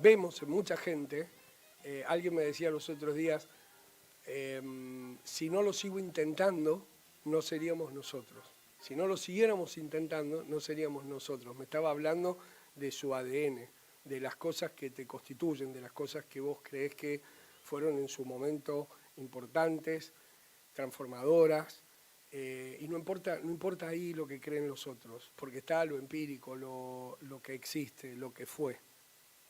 vemos en mucha gente, alguien me decía los otros días, si no lo sigo intentando, no seríamos nosotros. Si no lo siguiéramos intentando, no seríamos nosotros. Me estaba hablando de su ADN, de las cosas que te constituyen, de las cosas que vos creés que fueron en su momento importantes, transformadoras, y no importa ahí lo que creen los otros, porque está lo empírico, lo que existe, lo que fue.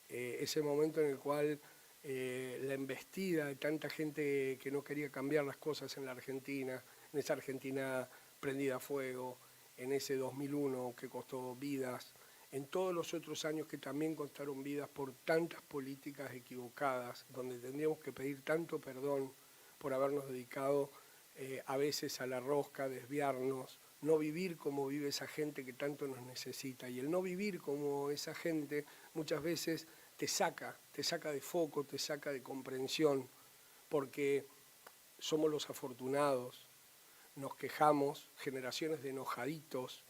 Ese momento en el cual la embestida de tanta gente que no quería cambiar las cosas en la Argentina, en esa Argentina prendida a fuego, en ese 2001 que costó vidas, en todos los otros años que también costaron vidas por tantas políticas equivocadas, donde tendríamos que pedir tanto perdón por habernos dedicado a veces a la rosca, desviarnos, no vivir como vive esa gente que tanto nos necesita. Y el no vivir como esa gente muchas veces te saca de foco, te saca de comprensión, porque somos los afortunados, nos quejamos, generaciones de enojaditos,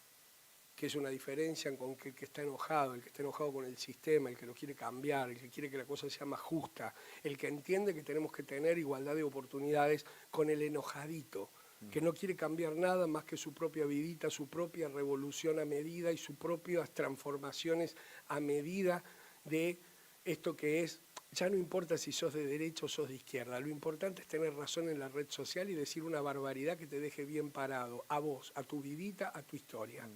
que es una diferencia con el que está enojado, el que está enojado con el sistema, el que lo quiere cambiar, el que quiere que la cosa sea más justa, el que entiende que tenemos que tener igualdad de oportunidades con el enojadito, que no quiere cambiar nada más que su propia vidita, su propia revolución a medida y sus propias transformaciones a medida de esto que es. Ya no importa si sos de derecha o sos de izquierda, lo importante es tener razón en la red social y decir una barbaridad que te deje bien parado, a vos, a tu vidita, a tu historia.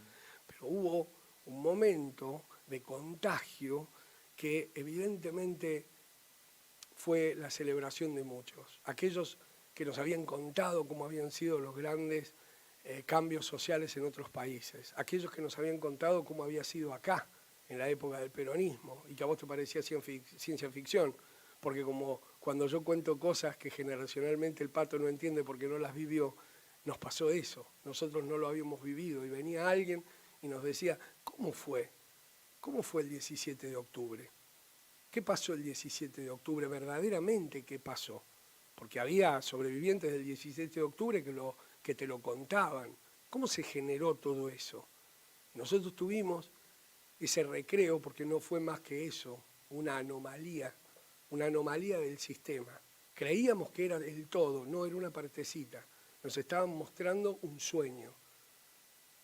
Pero hubo un momento de contagio que evidentemente fue la celebración de muchos. Aquellos que nos habían contado cómo habían sido los grandes cambios sociales en otros países. Aquellos que nos habían contado cómo había sido acá, en la época del peronismo, y que a vos te parecía ciencia ficción, porque como cuando yo cuento cosas que generacionalmente el Pato no entiende porque no las vivió, nos pasó eso, nosotros no lo habíamos vivido, y venía alguien y nos decía, ¿cómo fue? ¿Cómo fue el 17 de octubre? ¿Qué pasó el 17 de octubre? Verdaderamente, ¿qué pasó? Porque había sobrevivientes del 17 de octubre que te lo contaban. ¿Cómo se generó todo eso? Nosotros tuvimos ese recreo, porque no fue más que eso, una anomalía del sistema. Creíamos que era el todo, no era una partecita. Nos estaban mostrando un sueño.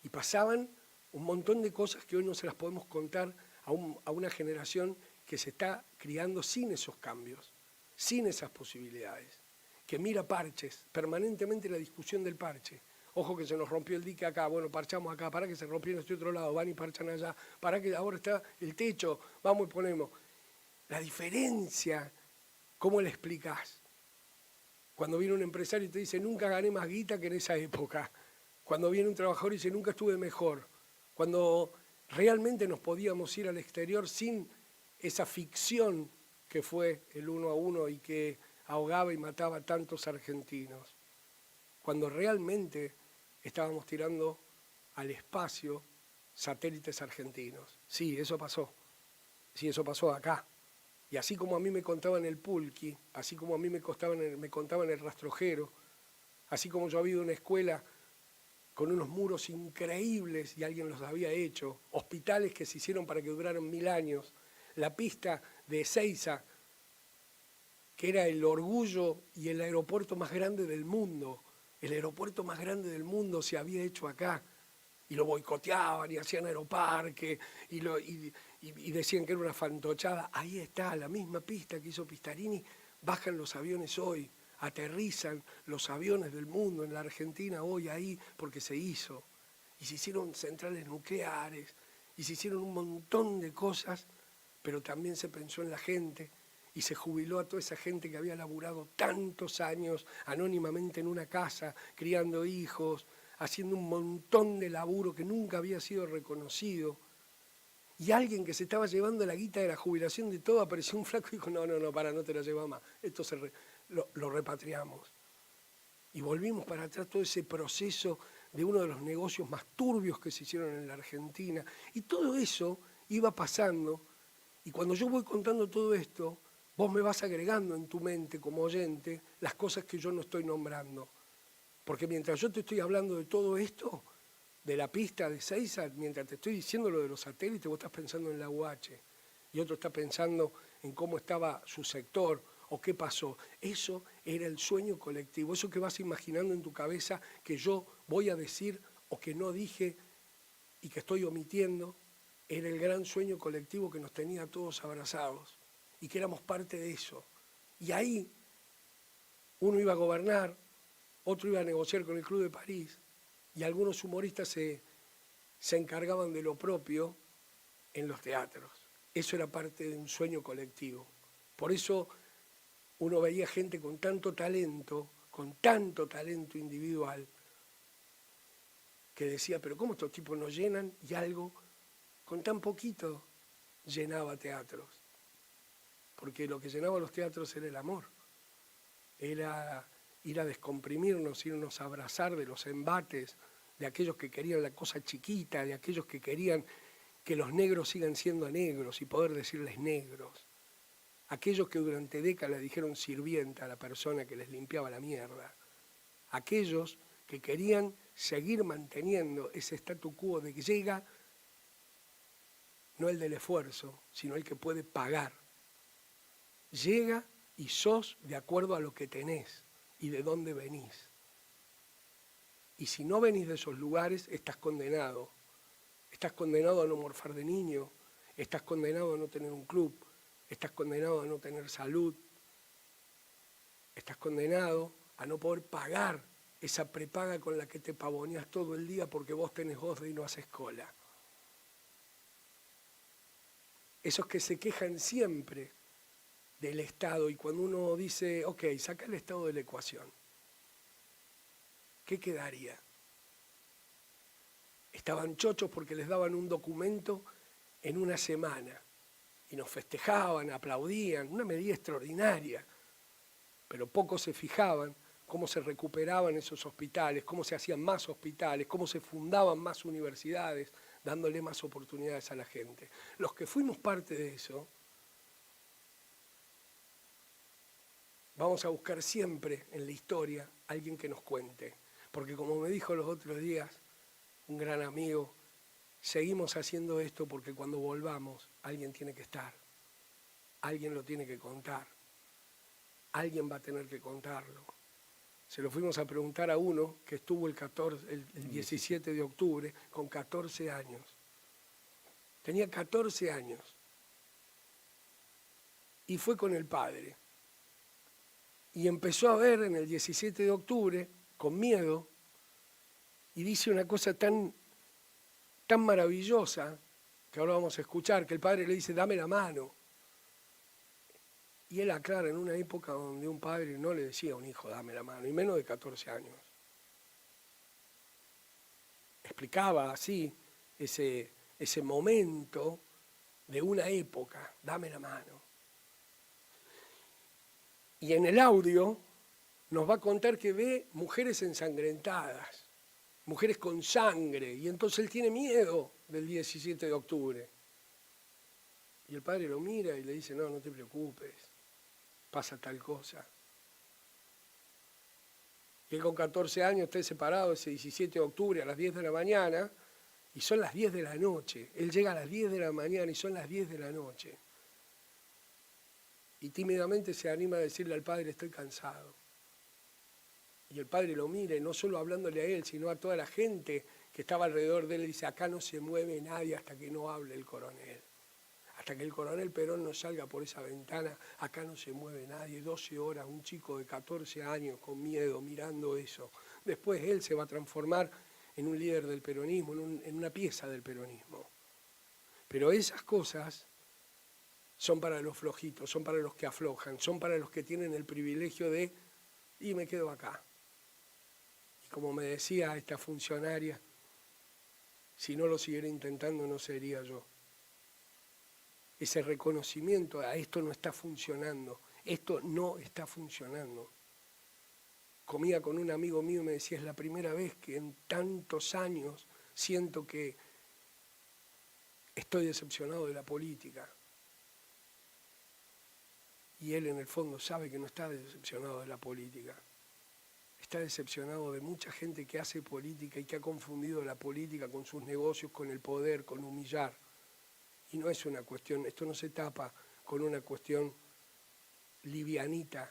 Y pasaban un montón de cosas que hoy no se las podemos contar a una generación que se está criando sin esos cambios, sin esas posibilidades, que mira parches, permanentemente la discusión del parche. Ojo que se nos rompió el dique acá, bueno, parchamos acá, para que se rompió en este otro lado, van y parchan allá, para que ahora está el techo, vamos y ponemos. La diferencia, ¿cómo le explicás? Cuando viene un empresario y te dice, nunca gané más guita que en esa época. Cuando viene un trabajador y dice, nunca estuve mejor. Cuando realmente nos podíamos ir al exterior sin esa ficción que fue el 1 a 1 y que ahogaba y mataba a tantos argentinos. Cuando realmente estábamos tirando al espacio satélites argentinos. Sí, eso pasó. Sí, eso pasó acá. Y así como a mí me contaban el Pulqui, así como a mí me contaban el rastrojero, así como yo había ido a una escuela con unos muros increíbles y alguien los había hecho, hospitales que se hicieron para que duraran 1000 años, la pista de Ezeiza, que era el orgullo y el aeropuerto más grande del mundo. El aeropuerto más grande del mundo se había hecho acá. Y lo boicoteaban y hacían aeroparque y decían que era una fantochada. Ahí está, la misma pista que hizo Pistarini, bajan los aviones hoy, aterrizan los aviones del mundo en la Argentina hoy ahí porque se hizo. Y se hicieron centrales nucleares, y se hicieron un montón de cosas, pero también se pensó en la gente y se jubiló a toda esa gente que había laburado tantos años anónimamente en una casa, criando hijos, haciendo un montón de laburo que nunca había sido reconocido. Y alguien que se estaba llevando la guita de la jubilación de todo, apareció un flaco y dijo, no, no te la lleva más, esto lo repatriamos. Y volvimos para atrás todo ese proceso de uno de los negocios más turbios que se hicieron en la Argentina. Y todo eso iba pasando, y cuando yo voy contando todo esto, vos me vas agregando en tu mente como oyente las cosas que yo no estoy nombrando. Porque mientras yo te estoy hablando de todo esto, de la pista de Ezeiza, mientras te estoy diciendo lo de los satélites, vos estás pensando en la UH, y otro está pensando en cómo estaba su sector o qué pasó. Eso era el sueño colectivo, eso que vas imaginando en tu cabeza que yo voy a decir o que no dije y que estoy omitiendo, era el gran sueño colectivo que nos tenía a todos abrazados y que éramos parte de eso. Y ahí uno iba a gobernar, otro iba a negociar con el Club de París y algunos humoristas se encargaban de lo propio en los teatros. Eso era parte de un sueño colectivo. Por eso uno veía gente con tanto talento individual, que decía, pero ¿cómo estos tipos nos llenan? Y algo con tan poquito llenaba teatros. Porque lo que llenaba los teatros era el amor. Era ir a descomprimirnos, irnos a abrazar de los embates, de aquellos que querían la cosa chiquita, de aquellos que querían que los negros sigan siendo negros y poder decirles negros. Aquellos que durante décadas dijeron sirvienta a la persona que les limpiaba la mierda. Aquellos que querían seguir manteniendo ese statu quo de que llega, no el del esfuerzo, sino el que puede pagar. Llega y sos de acuerdo a lo que tenés y de dónde venís. Y si no venís de esos lugares, estás condenado. Estás condenado a no morfar de niño, estás condenado a no tener un club, estás condenado a no tener salud, estás condenado a no poder pagar esa prepaga con la que te pavoneás todo el día porque vos tenés OSDE y no haces cola. Esos que se quejan siempre del Estado y cuando uno dice, ok, saca el Estado de la ecuación, ¿qué quedaría? Estaban chochos porque les daban un documento en una semana y nos festejaban, aplaudían, una medida extraordinaria, pero pocos se fijaban cómo se recuperaban esos hospitales, cómo se hacían más hospitales, cómo se fundaban más universidades, dándole más oportunidades a la gente. Los que fuimos parte de eso, vamos a buscar siempre en la historia a alguien que nos cuente, porque como me dijo los otros días un gran amigo, seguimos haciendo esto porque cuando volvamos alguien tiene que estar, alguien lo tiene que contar, alguien va a tener que contarlo. Se lo fuimos a preguntar a uno que estuvo el 17 de octubre con 14 años. Tenía 14 años y fue con el padre. Y empezó a ver en el 17 de octubre, con miedo, y dice una cosa tan maravillosa, que ahora vamos a escuchar, que el padre le dice, dame la mano. Y él aclara en una época donde un padre no le decía a un hijo, dame la mano, y menos de 14 años. Explicaba así ese momento de una época, dame la mano. Y en el audio nos va a contar que ve mujeres ensangrentadas, mujeres con sangre, y entonces él tiene miedo del 17 de octubre. Y el padre lo mira y le dice, no te preocupes, pasa tal cosa. Y él con 14 años está separado ese 17 de octubre a las 10 de la mañana, y son las 10 de la noche. Él llega a las 10 de la mañana y son las 10 de la noche. Y tímidamente se anima a decirle al padre, estoy cansado. Y el padre lo mira, y no solo hablándole a él, sino a toda la gente que estaba alrededor de él, y dice, acá no se mueve nadie hasta que no hable el coronel. Hasta que el coronel Perón no salga por esa ventana, acá no se mueve nadie. 12 horas, un chico de 14 años con miedo, mirando eso. Después él se va a transformar en un líder del peronismo, en una pieza del peronismo. Pero esas cosas son para los flojitos, son para los que aflojan, son para los que tienen el privilegio de, y me quedo acá. Y como me decía esta funcionaria, si no lo siguiera intentando no sería yo. Ese reconocimiento a esto no está funcionando, esto no está funcionando. Comía con un amigo mío y me decía, es la primera vez que en tantos años siento que estoy decepcionado de la política. Y él en el fondo sabe que no está decepcionado de la política. Está decepcionado de mucha gente que hace política y que ha confundido la política con sus negocios, con el poder, con humillar. Y no es una cuestión, esto no se tapa con una cuestión livianita.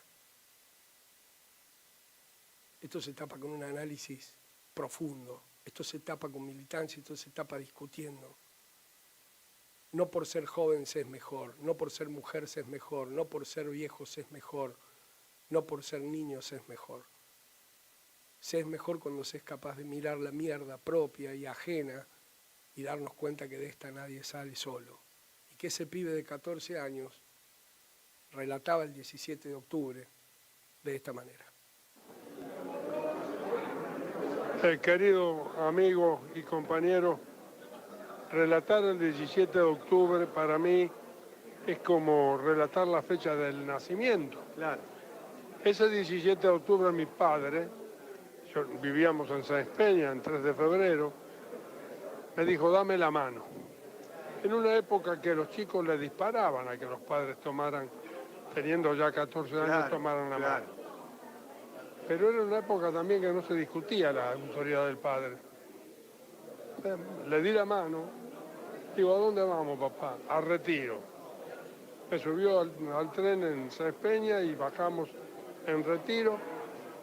Esto se tapa con un análisis profundo, esto se tapa con militancia, esto se tapa discutiendo. No por ser joven se es mejor, no por ser mujer se es mejor, no por ser viejo se es mejor, no por ser niño se es mejor. Se es mejor cuando se es capaz de mirar la mierda propia y ajena y darnos cuenta que de esta nadie sale solo. Y que ese pibe de 14 años relataba el 17 de octubre de esta manera. Querido amigo y compañero, relatar el 17 de octubre para mí es como relatar la fecha del nacimiento. Claro. Ese 17 de octubre mi padre, vivíamos en Sáenz Peña, en 3 de febrero, me dijo, dame la mano. En una época que los chicos le disparaban a que los padres tomaran, teniendo ya 14 años, tomaran la mano. Pero era una época también que no se discutía la autoridad del padre. Le di la mano, digo, ¿a dónde vamos, papá? A Retiro. Me subió al tren en Sáenz Peña y bajamos en Retiro.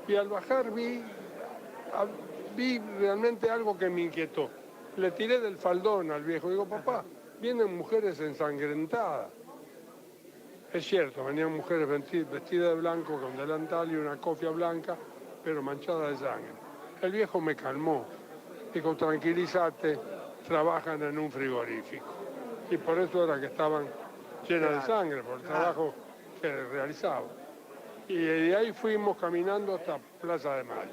Y al bajar vi realmente algo que me inquietó. Le tiré del faldón al viejo. Digo, papá, vienen mujeres ensangrentadas. Es cierto, venían mujeres vestidas de blanco con delantal y una cofia blanca, pero manchada de sangre. El viejo me calmó. Dijo, tranquilízate, trabajan en un frigorífico. Y por eso era que estaban llenas de sangre, por el trabajo que realizaban. Y de ahí fuimos caminando hasta Plaza de Mayo.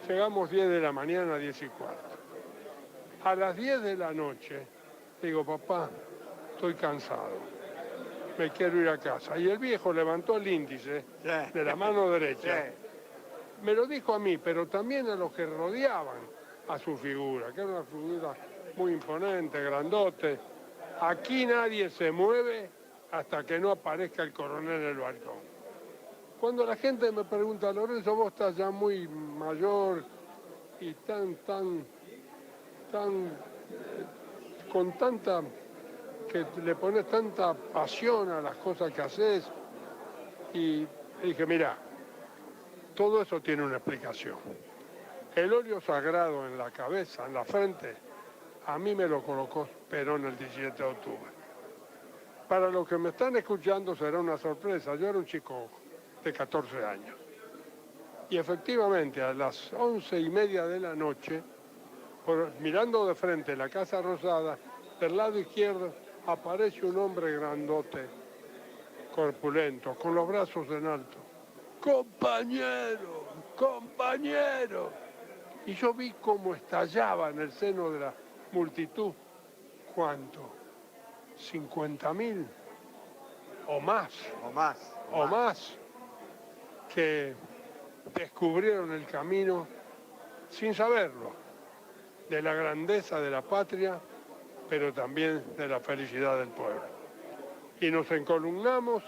Llegamos 10 de la mañana, 10 y cuarto. A las 10 de la noche, digo, papá, estoy cansado. Me quiero ir a casa. Y el viejo levantó el índice de la mano derecha. Me lo dijo a mí, pero también a los que rodeaban a su figura, que era una figura muy imponente, grandote. Aquí nadie se mueve hasta que no aparezca el coronel en el balcón. Cuando la gente me pregunta, Lorenzo, vos estás ya muy mayor y con tanta, que le pones tanta pasión a las cosas que haces, y dije, mira, todo eso tiene una explicación. El óleo sagrado en la cabeza, en la frente, a mí me lo colocó Perón el 17 de octubre. Para los que me están escuchando será una sorpresa, yo era un chico de 14 años. Y efectivamente a las 11:30 de la noche, mirando de frente la Casa Rosada, del lado izquierdo aparece un hombre grandote, corpulento, con los brazos en alto. ¡Compañero! ¡Compañero! Y yo vi cómo estallaba en el seno de la multitud. ¿Cuánto? 50.000 o más. O más. Que descubrieron el camino sin saberlo, de la grandeza de la patria, pero también de la felicidad del pueblo. Y nos encolumnamos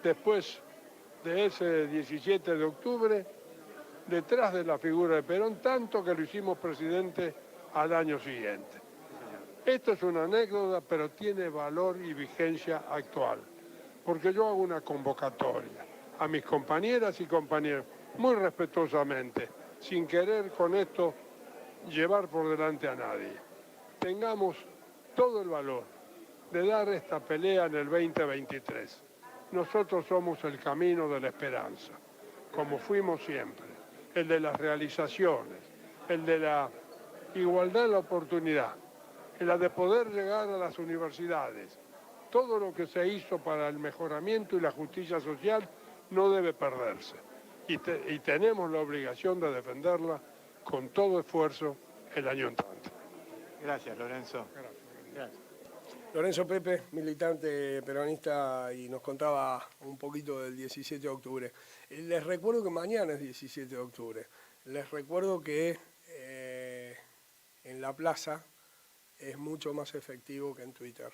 después de ese 17 de octubre, detrás de la figura de Perón, tanto que lo hicimos presidente al año siguiente. Esto es una anécdota, pero tiene valor y vigencia actual, porque yo hago una convocatoria a mis compañeras y compañeros, muy respetuosamente, sin querer con esto llevar por delante a nadie. Tengamos todo el valor de dar esta pelea en el 2023. Nosotros somos el camino de la esperanza, como fuimos siempre, el de las realizaciones, el de la igualdad en la oportunidad, la de poder llegar a las universidades. Todo lo que se hizo para el mejoramiento y la justicia social no debe perderse. Y tenemos la obligación de defenderla con todo esfuerzo el año entrante. Gracias, Lorenzo. Gracias. Lorenzo Pepe, militante peronista, y nos contaba un poquito del 17 de octubre. Les recuerdo que mañana es 17 de octubre. Les recuerdo que en la plaza es mucho más efectivo que en Twitter.